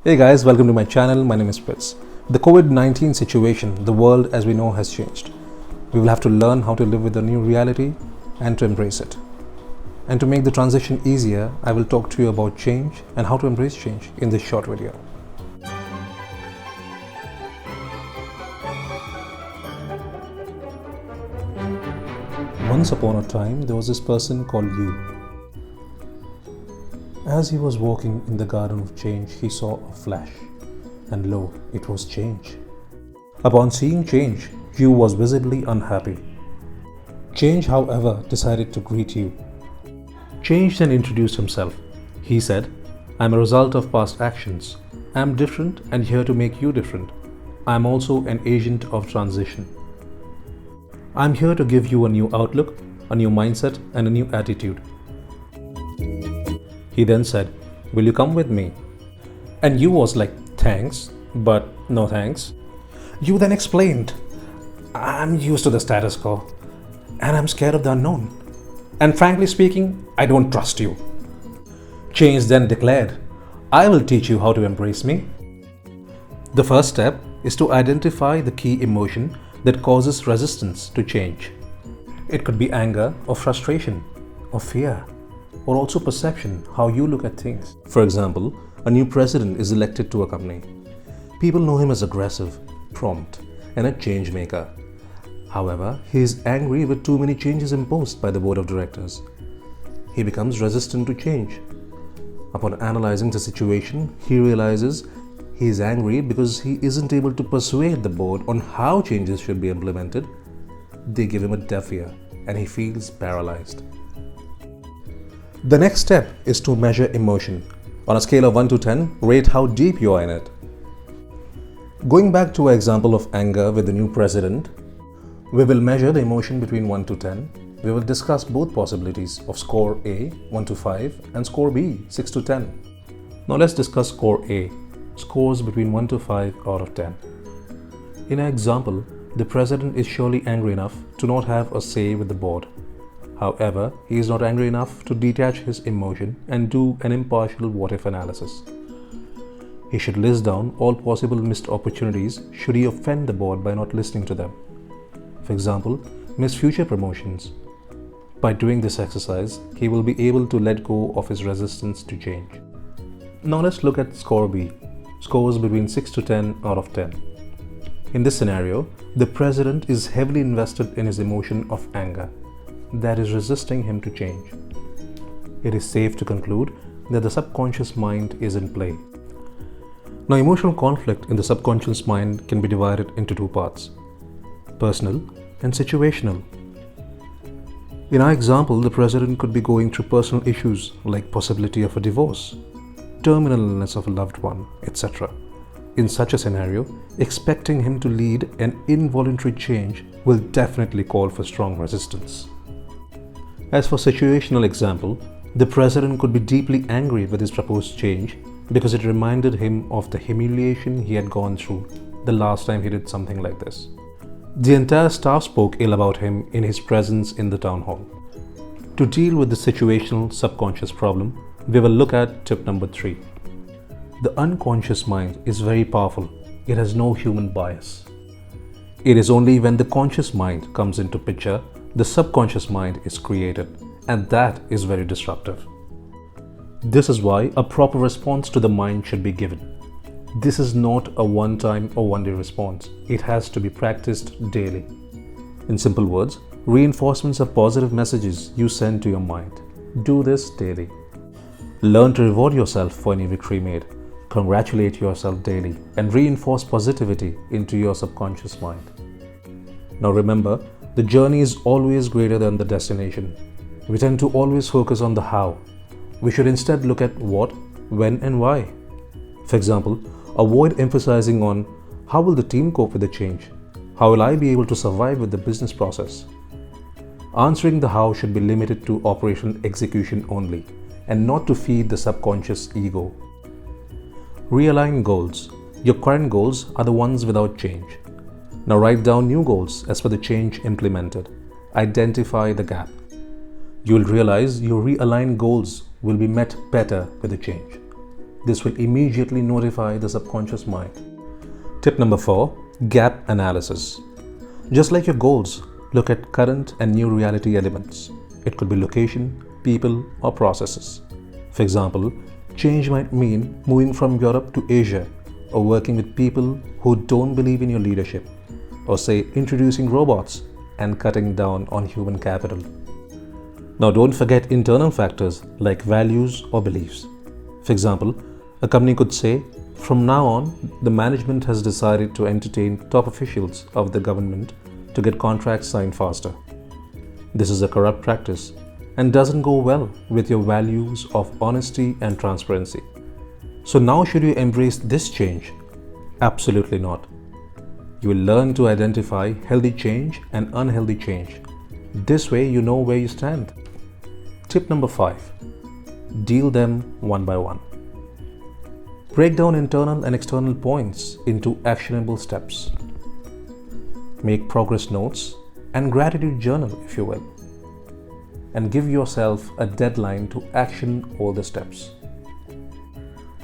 Hey guys, welcome to my channel. My name is Prits. The COVID-19 situation, the world as we know has changed. We will have to learn how to live with the new reality and to embrace it. And to make the transition easier, I will talk to you about change and how to embrace change in this short video. Once upon a time, there was this person called Yu. As he was walking in the garden of change, he saw a flash, and lo, it was change. Upon seeing change, Yu was visibly unhappy. Change, however, decided to greet Yu. Change then introduced himself. He said, "I am a result of past actions. I am different and here to make you different. I am also an agent of transition. I am here to give you a new outlook, a new mindset, and a new attitude." He then said, "Will you come with me?" And Yu was like, "Thanks, but no thanks." Yu then explained, "I'm used to the status quo, and I'm scared of the unknown. And frankly speaking, I don't trust you." Change then declared, "I will teach you how to embrace me." The first step is to identify the key emotion that causes resistance to change. It could be anger or frustration or fear, or also perception, how you look at things. For example, a new president is elected to a company. People know him as aggressive, prompt, and a change maker. However, he is angry with too many changes imposed by the board of directors. He becomes resistant to change. Upon analyzing the situation, he realizes he is angry because he isn't able to persuade the board on how changes should be implemented. They give him a deaf ear, and he feels paralyzed. The next step is to measure emotion. On a scale of 1 to 10, rate how deep you are in it. Going back to our example of anger with the new president, we will measure the emotion between 1 to 10. We will discuss both possibilities of score A, 1 to 5, and score B, 6 to 10. Now let's discuss score A, scores between 1 to 5 out of 10. In our example, the president is surely angry enough to not have a say with the board. However, he is not angry enough to detach his emotion and do an impartial what-if analysis. He should list down all possible missed opportunities should he offend the board by not listening to them. For example, miss future promotions. By doing this exercise, he will be able to let go of his resistance to change. Now let's look at score B, scores between 6 to 10 out of 10. In this scenario, the president is heavily invested in his emotion of anger that is resisting him to change. It is safe to conclude that the subconscious mind is in play. Now, emotional conflict in the subconscious mind can be divided into two parts: personal and situational. In our example, the president could be going through personal issues like possibility of a divorce, terminal illness of a loved one, etc. In such a scenario, expecting him to lead an involuntary change will definitely call for strong resistance. As for situational example, the president could be deeply angry with his proposed change because it reminded him of the humiliation he had gone through the last time he did something like this. The entire staff spoke ill about him in his presence in the town hall. To deal with the situational subconscious problem, we will look at tip number 3. The unconscious mind is very powerful. It has no human bias. It is only when the conscious mind comes into picture the subconscious mind is created, and that is very disruptive. This is why a proper response to the mind should be given. This is not a one-time or one-day response. It has to be practiced daily. In simple words, reinforcements of positive messages you send to your mind. Do this daily. Learn to reward yourself for any victory made. Congratulate yourself daily and reinforce positivity into your subconscious mind. Now remember, the journey is always greater than the destination. We tend to always focus on the how. We should instead look at what, when, and why. For example, avoid emphasizing on how will the team cope with the change? How will I be able to survive with the business process? Answering the how should be limited to operational execution only and not to feed the subconscious ego. Realign goals. Your current goals are the ones without change. Now write down new goals as per the change implemented. Identify the gap. You will realize your realigned goals will be met better with the change. This will immediately notify the subconscious mind. Tip number 4, gap analysis. Just like your goals, look at current and new reality elements. It could be location, people, or processes. For example, change might mean moving from Europe to Asia, or working with people who don't believe in your leadership, or say introducing robots and cutting down on human capital. Now don't forget internal factors like values or beliefs. For example, a company could say, from now on, the management has decided to entertain top officials of the government to get contracts signed faster. This is a corrupt practice and doesn't go well with your values of honesty and transparency. So now should you embrace this change? Absolutely not. You will learn to identify healthy change and unhealthy change. This way you know where you stand. Tip number 5. Deal them one by one. Break down internal and external points into actionable steps. Make progress notes and gratitude journal, if you will. And give yourself a deadline to action all the steps.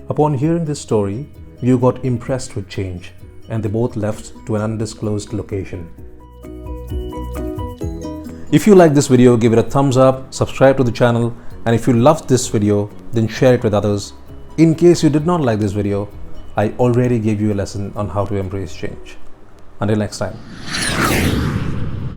Upon hearing this story, you got impressed with change and they both left to an undisclosed location. If you like this video, give it a thumbs up, subscribe to the channel, and if you loved this video, then share it with others. In case you did not like this video, I already gave you a lesson on how to embrace change. Until next time.